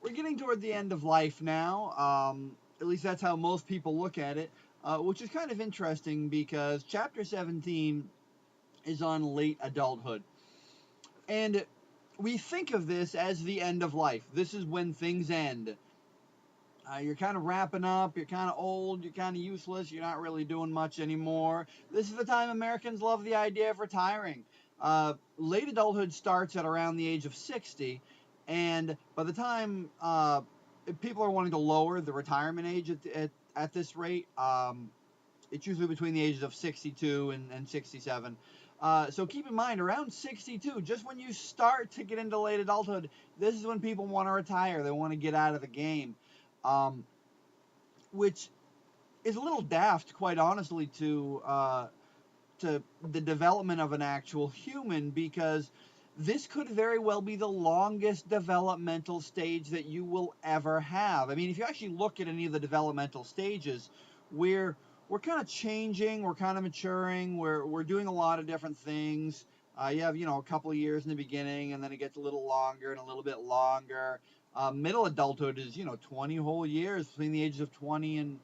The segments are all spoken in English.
we're getting toward the end of life now. At least that's how most people look at it, which is kind of interesting because chapter 17 is on late adulthood. And we think of this as the end of life. This is when things end. You're kind of wrapping up, you're kind of old, you're kind of useless, you're not really doing much anymore. This is the time Americans love the idea of retiring. Late adulthood starts at around the age of 60, and by the time people are wanting to lower the retirement age at this rate, it's usually between the ages of 62 and 67. So keep in mind, around 62, just when you start to get into late adulthood, this is when people want to retire. They want to get out of the game, um, which is a little daft, quite honestly, to the development of an actual human, because this could very well be the longest developmental stage that you will ever have. I mean, if you actually look at any of the developmental stages, we're we're kind of changing, we're kind of maturing, we're doing a lot of different things. You have a couple of years in the beginning, and then it gets a little longer and a little bit longer. Middle adulthood is 20 whole years between the ages of 20 and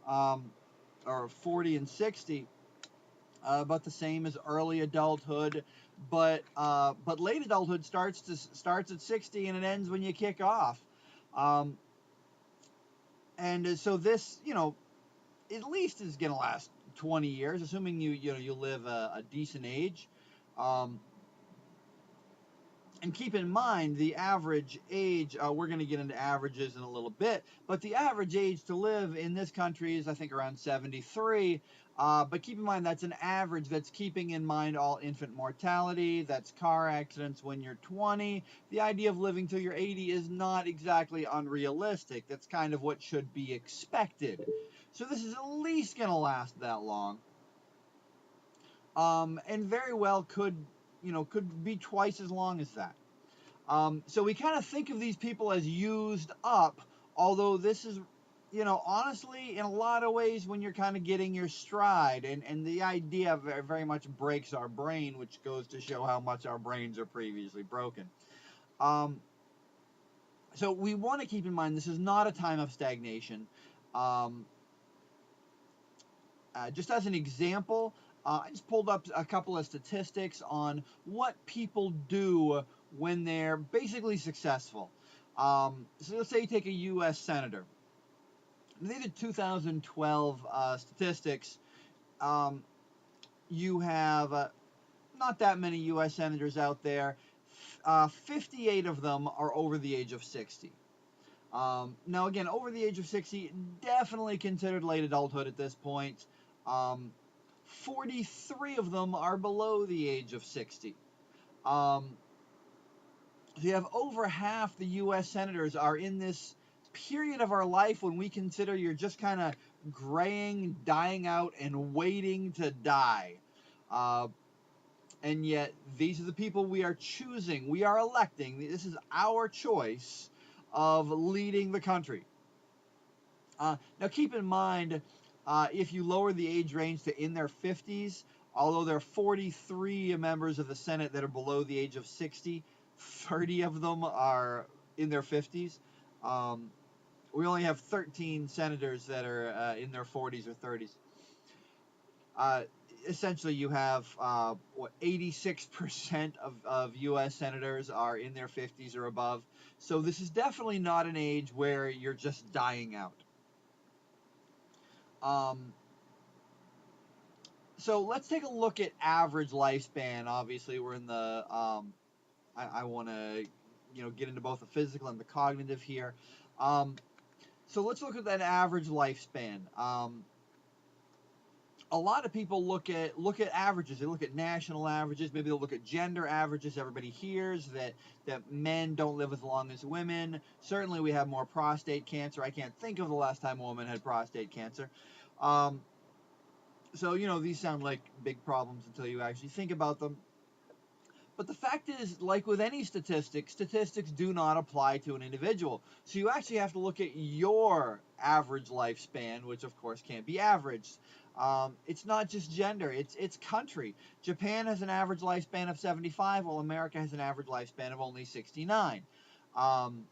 um, or 40 and 60, about the same as early adulthood, but late adulthood starts at 60 and it ends when you kick off, um, and so this at least is going to last 20 years, assuming you live a decent age. Um, and keep in mind the average age, we're going to get into averages in a little bit, but the average age to live in this country is, I think, around 73. But keep in mind that's an average. That's keeping in mind all infant mortality, that's car accidents when you're 20. The idea of living till you're 80 is not exactly unrealistic. That's kind of what should be expected. So this is at least going to last that long, and very well could be twice as long as that. So we kind of think of these people as used up, although this is, honestly, in a lot of ways, when you're kind of getting your stride, and the idea very, very much breaks our brain, which goes to show how much our brains are previously broken. Um, so we want to keep in mind this is not a time of stagnation. Um, just as an example, I just pulled up a couple of statistics on what people do when they're basically successful. So let's say you take a U.S. senator. These are 2012 statistics. Um, you have not that many U.S. senators out there. 58 of them are over the age of 60. Now, again, over the age of 60, definitely considered late adulthood at this point. Um, 43 of them are below the age of 60. Um, so you have over half the U.S. senators are in this period of our life when we consider you're just kind of graying, dying out, and waiting to die. Uh, and yet, these are the people we are choosing, we are electing. This is our choice of leading the country. Now, keep in mind, if you lower the age range to in their 50s, although there are 43 members of the Senate that are below the age of 60, 30 of them are in their 50s. Um, we only have 13 senators that are in their 40s or 30s. Uh, Essentially, you have 86% of U.S. senators are in their 50s or above. So this is definitely not an age where you're just dying out. Um, so let's take a look at average lifespan. Obviously, we're in the I want to get into both the physical and the cognitive here. Um, so let's look at that average lifespan. A lot of people look at averages. They look at national averages. Maybe they'll look at gender averages. Everybody hears that men don't live as long as women. Certainly, we have more prostate cancer. I can't think of the last time a woman had prostate cancer. Um, so these sound like big problems until you actually think about them. But the fact is, like with any statistics do not apply to an individual. So you actually have to look at your average lifespan, which of course can't be averaged. It's not just gender, it's country. Japan has an average lifespan of 75, while America has an average lifespan of only 69. Um,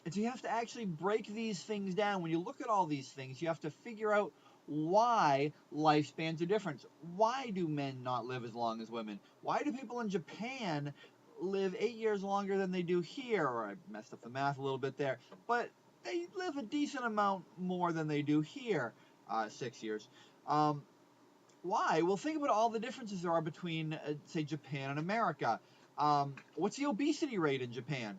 And so you have to actually break these things down. When you look at all these things, you have to figure out why lifespans are different. Why do men not live as long as women? Why do people in Japan live 8 years longer than they do here? Or I messed up the math a little bit there, but they live a decent amount more than they do here, 6 years. Um, why? Well, think about all the differences there are between, say, Japan and America. What's the obesity rate in Japan?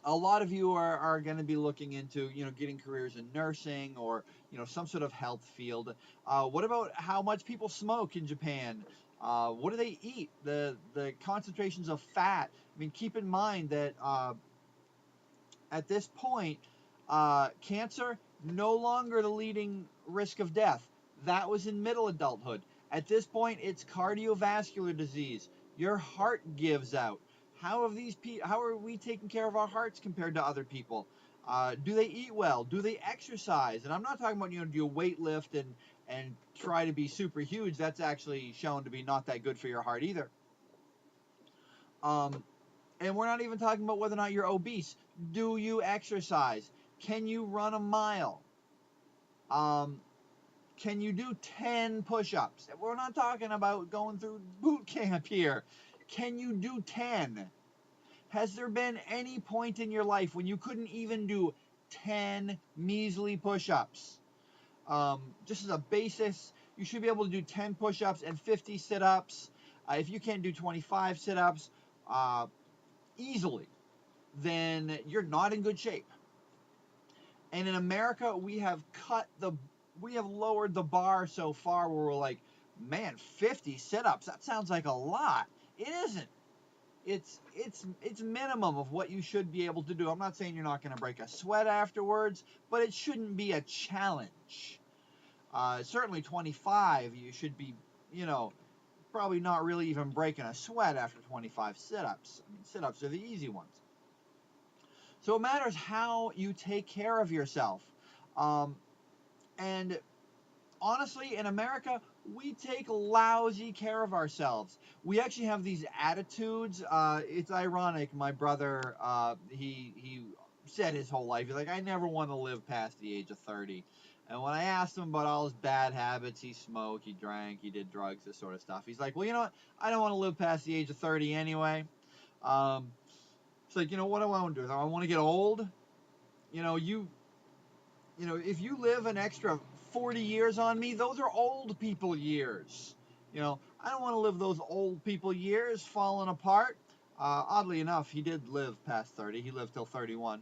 A lot of you are going to be looking into, getting careers in nursing or, some sort of health field. What about how much people smoke in Japan? What do they eat? The concentrations of fat. I mean, keep in mind that at this point, cancer no longer the leading risk of death. That was in middle adulthood. At this point, it's cardiovascular disease. Your heart gives out. How are we taking care of our hearts compared to other people? Do they eat well? Do they exercise? And I'm not talking about, do you weight lift and try to be super huge. That's actually shown to be not that good for your heart either. And we're not even talking about whether or not you're obese. Do you exercise? Can you run a mile? Can you do 10 push-ups? We're not talking about going through boot camp here. Can you do 10? Has there been any point in your life when you couldn't even do 10 measly push-ups? Just as a basis, you should be able to do 10 push-ups and 50 sit-ups. If you can't do 25 sit-ups easily, then you're not in good shape. And in America, we have lowered the bar so far where we're like, man, 50 sit-ups, that sounds like a lot. It isn't. It's minimum of what you should be able to do. I'm not saying you're not going to break a sweat afterwards, but it shouldn't be a challenge. Certainly 25, you should be, probably not really even breaking a sweat after 25 sit-ups. I mean, sit-ups are the easy ones. So it matters how you take care of yourself. And honestly, in America, we take lousy care of ourselves. We actually have these attitudes. It's ironic. My brother, he said his whole life, he's like, I never want to live past the age of 30. And when I asked him about all his bad habits, he smoked, he drank, he did drugs, this sort of stuff. He's like, well, you know what? I don't want to live past the age of 30 anyway. It's like, what do I want to do? I want to get old. If you live an extra 40 years on me, those are old people years. I don't want to live those old people years falling apart. Oddly enough, he did live past 30. He lived till 31.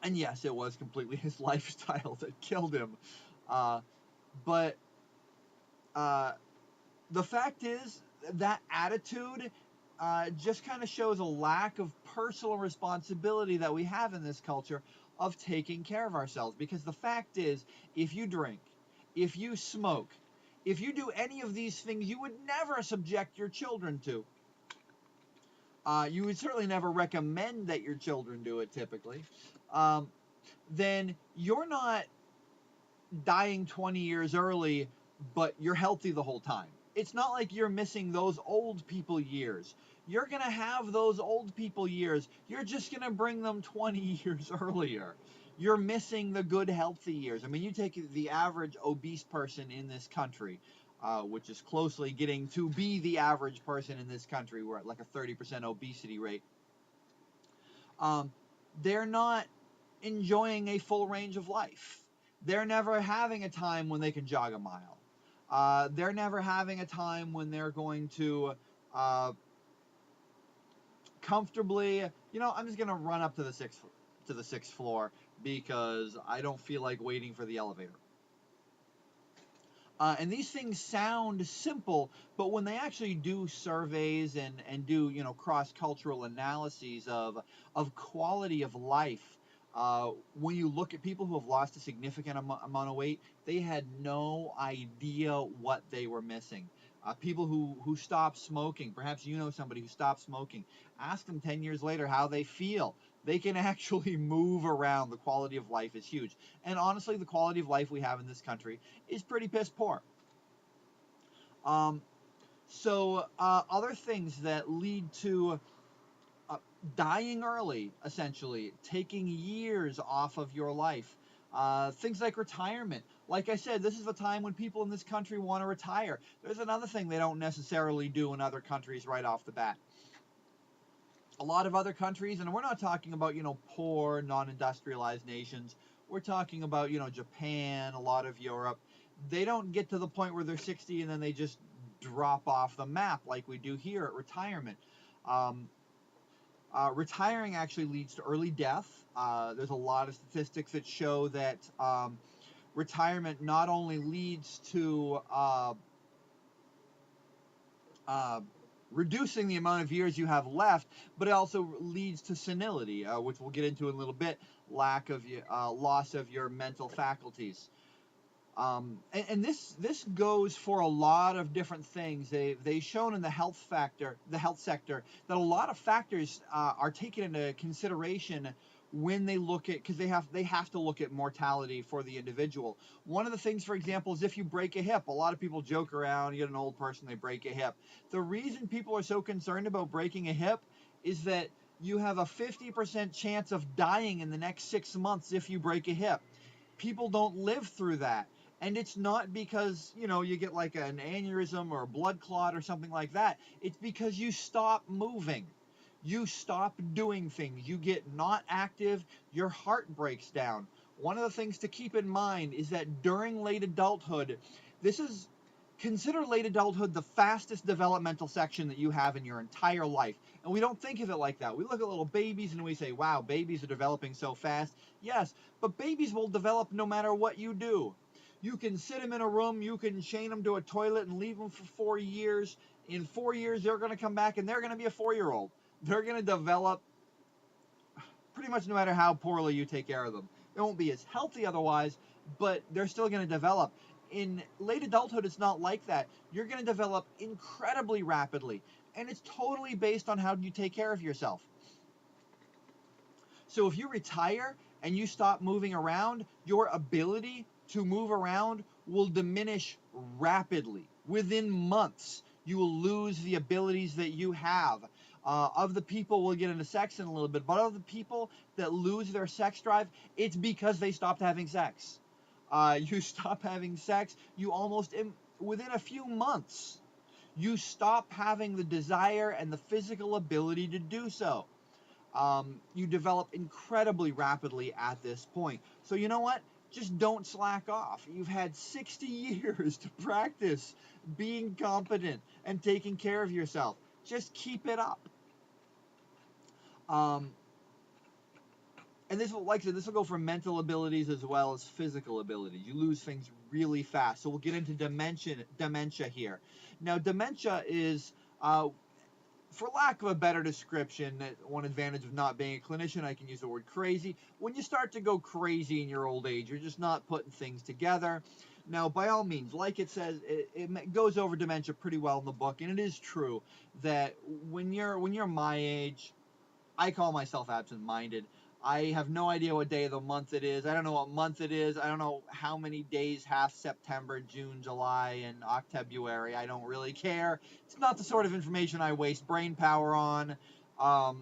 And yes, it was completely his lifestyle that killed him. But the fact is, that attitude just kind of shows a lack of personal responsibility that we have in this culture of taking care of ourselves. Because the fact is, if you drink, if you smoke, if you do any of these things you would never subject your children to, you would certainly never recommend that your children do it typically, then you're not dying 20 years early, but you're healthy the whole time. It's not like you're missing those old people years. You're going to have those old people years. You're just going to bring them 20 years earlier. You're missing the good, healthy years. I mean, you take the average obese person in this country, which is closely getting to be the average person in this country. We're at like a 30% obesity rate. They're not enjoying a full range of life. They're never having a time when they can jog a mile. They're never having a time when they're going to comfortably, I'm just going to run up to the sixth floor because I don't feel like waiting for the elevator. And these things sound simple, but when they actually do surveys and do, cross-cultural analyses of quality of life, when you look at people who have lost a significant amount of weight, they had no idea what they were missing. People who stopped smoking, perhaps you know somebody who stopped smoking, ask them 10 years later how they feel. They can actually move around. The quality of life is huge. And honestly, the quality of life we have in this country is pretty piss poor. So other things that lead to dying early, essentially, taking years off of your life. Things like retirement. Like I said, this is the time when people in this country want to retire. There's another thing they don't necessarily do in other countries right off the bat. A lot of other countries, and we're not talking about, poor, non-industrialized nations. We're talking about, Japan, a lot of Europe. They don't get to the point where they're 60 and then they just drop off the map like we do here at retirement. Um, Retiring actually leads to early death. There's a lot of statistics that show that retirement not only leads to uh, reducing the amount of years you have left, but it also leads to senility, which we'll get into in a little bit, loss of your mental faculties. And this goes for a lot of different things. They've shown in the health sector, that a lot of factors are taken into consideration when they look at, because they have to look at mortality for the individual. One of the things, for example, is if you break a hip. A lot of people joke around. You get an old person, they break a hip. The reason people are so concerned about breaking a hip is that you have a 50% chance of dying in the next 6 months if you break a hip. People don't live through that. And it's not because, you get like an aneurysm or a blood clot or something like that. It's because you stop moving. You stop doing things. You get not active. Your heart breaks down. One of the things to keep in mind is that during late adulthood, consider late adulthood the fastest developmental section that you have in your entire life. And we don't think of it like that. We look at little babies and we say, wow, babies are developing so fast. Yes, but babies will develop no matter what you do. You can sit them in a room, you can chain them to a toilet and leave them for 4 years. In 4 years, they're going to come back and they're going to be a 4-year-old. They're going to develop pretty much no matter how poorly you take care of them. They won't be as healthy otherwise, but they're still going to develop. In late adulthood, it's not like that. You're going to develop incredibly rapidly, and it's totally based on how you take care of yourself. So if you retire and you stop moving around, your ability to move around will diminish rapidly. Within months, you will lose the abilities that you have. Of the people, we'll get into sex in a little bit, but of the people that lose their sex drive, it's because they stopped having sex. You stop having sex, within a few months, you stop having the desire and the physical ability to do so. You develop incredibly rapidly at this point. So you know what? Just don't slack off. You've had 60 years to practice being competent and taking care of yourself. Just keep it up. And this will, like I said, this will go for mental abilities as well as physical abilities. You lose things really fast. So we'll get into dementia here. Now, dementia is, for lack of a better description, one advantage of not being a clinician, I can use the word crazy. When you start to go crazy in your old age, you're just not putting things together. Now, by all means, like it says, it goes over dementia pretty well in the book, and it is true that when you're my age, I call myself absent-minded. I have no idea what day of the month it is. I don't know what month it is. I don't know how many days have September, June, July, and October. I don't really care. It's not the sort of information I waste brain power on. I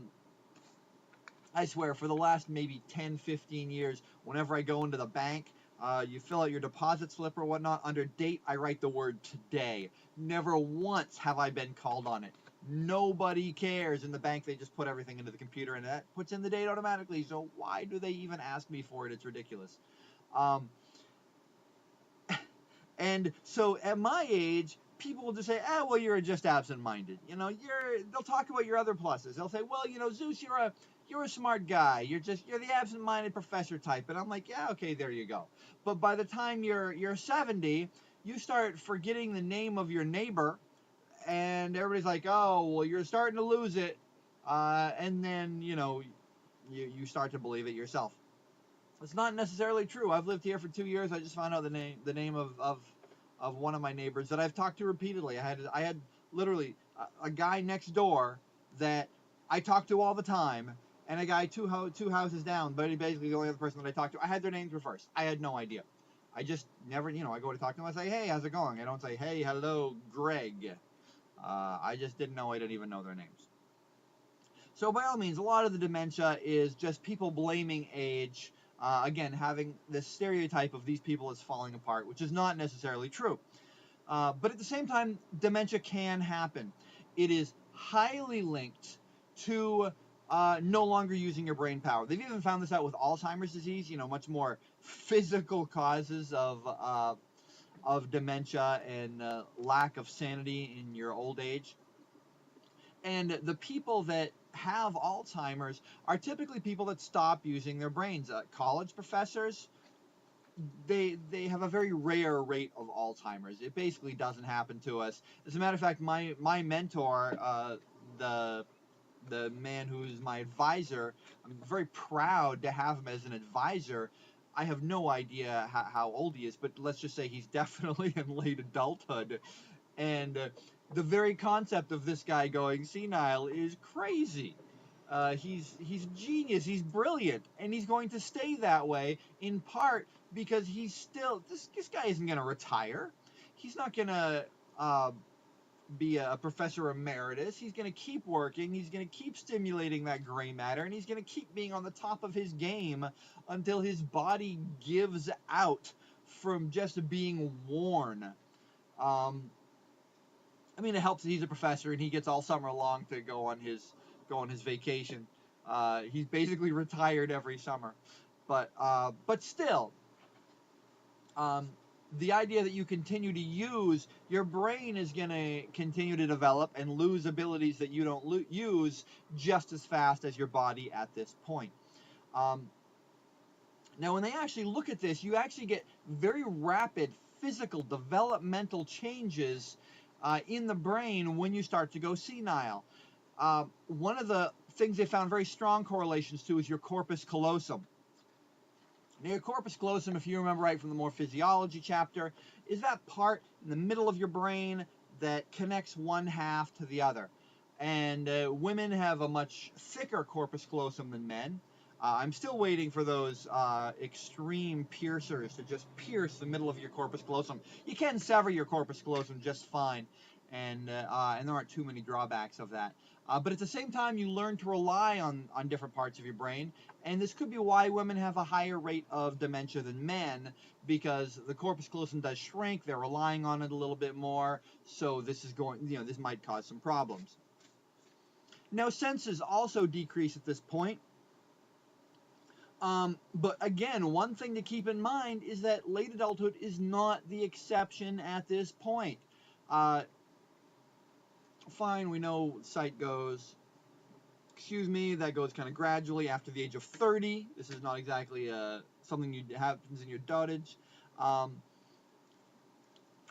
swear, for the last maybe 10, 15 years, whenever I go into the bank, you fill out your deposit slip or whatnot. Under date, I write the word today. Never once have I been called on it. Nobody cares. In the bank, they just put everything into the computer, and that puts in the date automatically. So why do they even ask me for it? It's ridiculous. And so at my age, people will just say, well, you're just absent-minded. They'll talk about your other pluses. They'll say, well, Zeus, you're a smart guy. You're the absent-minded professor type. And I'm like, yeah, okay, there you go. But by the time you're 70, you start forgetting the name of your neighbor, and everybody's like, oh, well, you're starting to lose it. And then, you start to believe it yourself. It's not necessarily true. I've lived here for 2 years. I just found out the name of one of my neighbors that I've talked to repeatedly. I had literally a guy next door that I talked to all the time, and a guy two houses down, but basically the only other person that I talked to. I had their names reversed. I had no idea. I just never, I go to talk to them. I say, hey, how's it going? I don't say, hey, hello, Greg. I just didn't know. I didn't even know their names. So by all means, a lot of the dementia is just people blaming age. Again, having this stereotype of these people as falling apart, which is not necessarily true. But at the same time, dementia can happen. It is highly linked to no longer using your brain power. They've even found this out with Alzheimer's disease. Much more physical causes of dementia and lack of sanity in your old age. And the people that have Alzheimer's are typically people that stop using their brains. College professors, they have a very rare rate of Alzheimer's. It basically doesn't happen to us. As a matter of fact, my mentor, the man who's my advisor, I'm very proud to have him as an advisor. I have no idea how old he is, but let's just say he's definitely in late adulthood. And the very concept of this guy going senile is crazy. He's genius. He's brilliant, and he's going to stay that way in part because he's still this guy isn't going to retire. He's not going to be a professor emeritus. He's going to keep working. He's going to keep stimulating that gray matter, and he's going to keep being on the top of his game until his body gives out from just being worn. I mean, it helps that he's a professor and he gets all summer long to go on his vacation. He's basically retired every summer, but still, the idea that you continue to use your brain is going to continue to develop and lose abilities that you don't use just as fast as your body at this point. Now, when they actually look at this, you actually get very rapid physical developmental changes in the brain when you start to go senile. One of the things they found very strong correlations to is your corpus callosum. Now, your corpus callosum, if you remember right from the more physiology chapter, is that part in the middle of your brain that connects one half to the other. And women have a much thicker corpus callosum than men. I'm still waiting for those extreme piercers to just pierce the middle of your corpus callosum. You can sever your corpus callosum just fine, and there aren't too many drawbacks of that. But at the same time, you learn to rely on different parts of your brain, and this could be why women have a higher rate of dementia than men, because the corpus callosum does shrink. They're relying on it a little bit more, so this might cause some problems. Now, senses also decrease at this point. But again, one thing to keep in mind is that late adulthood is not the exception at this point. Fine, we know sight goes, that goes kind of gradually after the age of 30. This is not exactly something that happens in your dotage.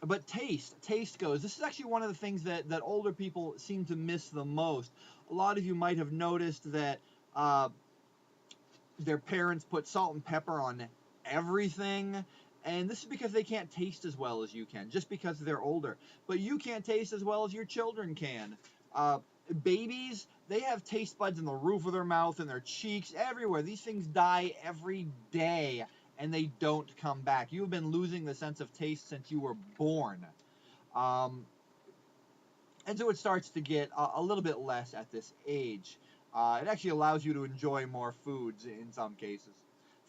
But taste goes. This is actually one of the things that older people seem to miss the most. A lot of you might have noticed that their parents put salt and pepper on everything, and this is because they can't taste as well as you can, just because they're older. But you can't taste as well as your children can. Babies, they have taste buds in the roof of their mouth, in their cheeks, everywhere. These things die every day, and they don't come back. You've been losing the sense of taste since you were born. And so it starts to get a little bit less at this age. It actually allows you to enjoy more foods in some cases,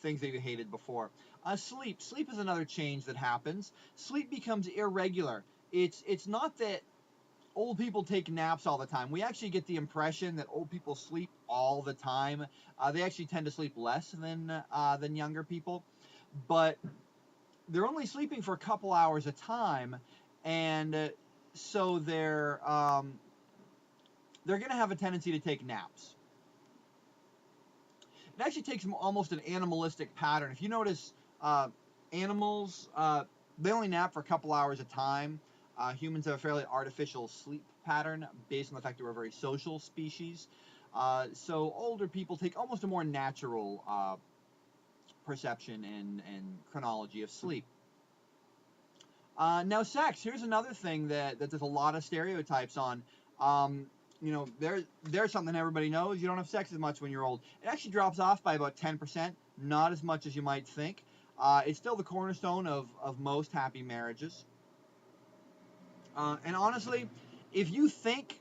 things that you hated before. Sleep is another change that happens. Sleep becomes irregular. It's not that old people take naps all the time. We actually get the impression that old people sleep all the time. They actually tend to sleep less than younger people, but they're only sleeping for a couple hours a time, and so they're going to have a tendency to take naps. It actually takes almost an animalistic pattern. If you notice, animals, they only nap for a couple hours at a time. Humans have a fairly artificial sleep pattern based on the fact that we're a very social species. So older people take almost a more natural perception and chronology of sleep. Now, sex. Here's another thing that there's a lot of stereotypes on. There's something everybody knows. You don't have sex as much when you're old. It actually drops off by about 10%, not as much as you might think. It's still the cornerstone of most happy marriages. And honestly, if you think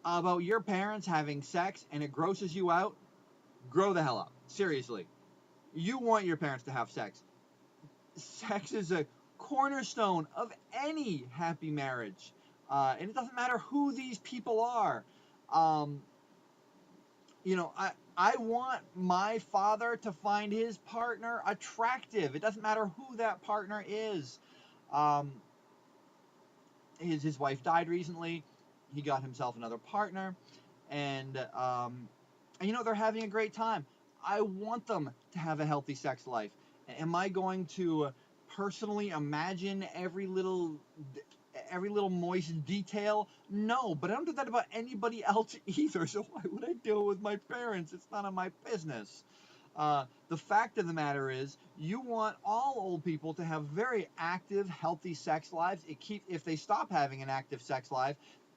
about your parents having sex and it grosses you out, grow the hell up. Seriously. You want your parents to have sex. Sex is a cornerstone of any happy marriage. And it doesn't matter who these people are. Um, I want my father to find his partner attractive. It doesn't matter who that partner is. Um, his wife died recently. He got himself another partner, and they're having a great time. I want them to have a healthy sex life. Am I going to personally imagine every little moist detail? No, but I don't do that about anybody else either. So why would I do it with my parents? It's none of my business. The fact of the matter is, you want all old people to have very active, healthy sex lives. If they stop having an active sex life,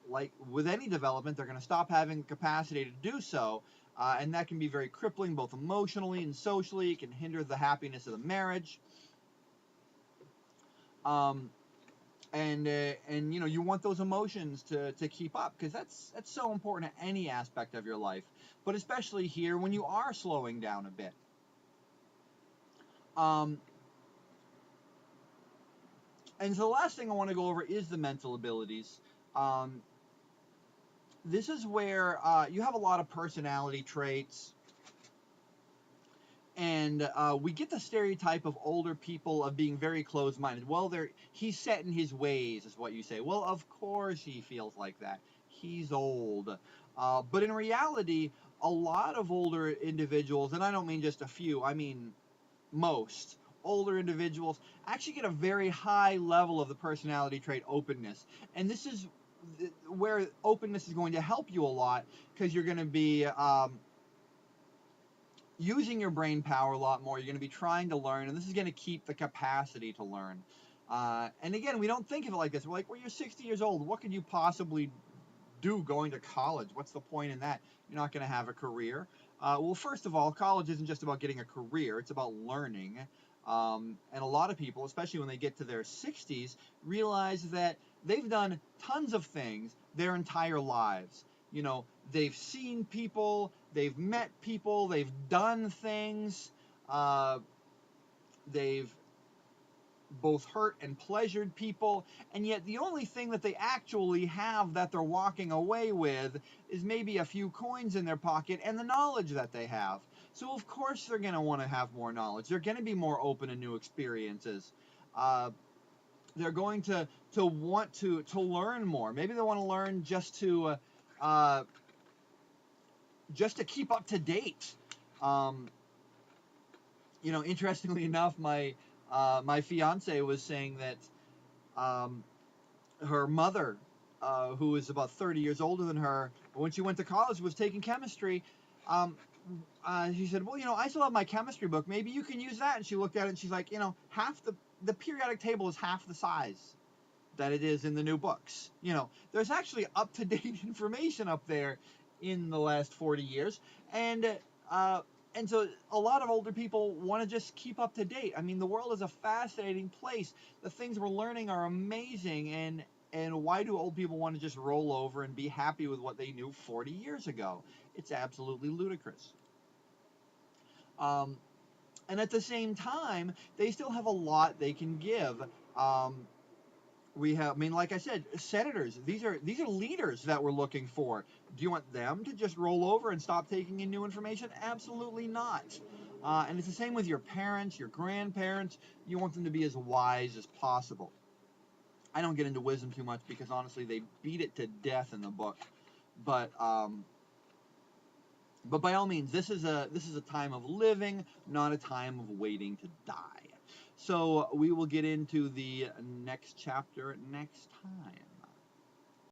like with any development, they're going to stop having the capacity to do so, and that can be very crippling, both emotionally and socially. It can hinder the happiness of the marriage. Um, and you want those emotions to keep up, because that's so important in any aspect of your life, but especially here when you are slowing down a bit. Um, and so the last thing I want to go over is the mental abilities. Um, this is where you have a lot of personality traits, and we get the stereotype of older people of being very closed-minded. Well, he's set in his ways, is what you say. Well, of course he feels like that. He's old. But in reality, a lot of older individuals, and I don't mean just a few, I mean most older individuals, actually get a very high level of the personality trait openness. And this is where openness is going to help you a lot, because you're going to be using your brain power a lot more. You're going to be trying to learn, and this is going to keep the capacity to learn. And again, we don't think of it like this. We're like, well, you're 60 years old. What could you possibly do going to college? What's the point in that? You're not going to have a career. Well, first of all, college isn't just about getting a career. It's about learning. And a lot of people, especially when they get to their 60s, realize that they've done tons of things their entire lives. They've seen people, they've met people, they've done things, they've both hurt and pleasured people, and yet the only thing that they actually have that they're walking away with is maybe a few coins in their pocket and the knowledge that they have. So of course they're going to want to have more knowledge. They're going to be more open to new experiences. They're going to want to learn more. Maybe they want to learn just to keep up to date. Interestingly enough, my fiance was saying that her mother, who is about 30 years older than her, when she went to college, was taking chemistry. She said, well, I still have my chemistry book. Maybe you can use that. And she looked at it and she's like, half the periodic table is half the size that it is in the new books. There's actually up-to-date information up there in the last 40 years. And so a lot of older people want to just keep up to date. I mean, the world is a fascinating place. The things we're learning are amazing. And why do old people want to just roll over and be happy with what they knew 40 years ago? It's absolutely ludicrous. And at the same time, they still have a lot they can give. Like I said, senators. These are leaders that we're looking for. Do you want them to just roll over and stop taking in new information? Absolutely not. And it's the same with your parents, your grandparents. You want them to be as wise as possible. I don't get into wisdom too much because honestly, they beat it to death in the book. But by all means, this is a time of living, not a time of waiting to die. So we will get into the next chapter next time.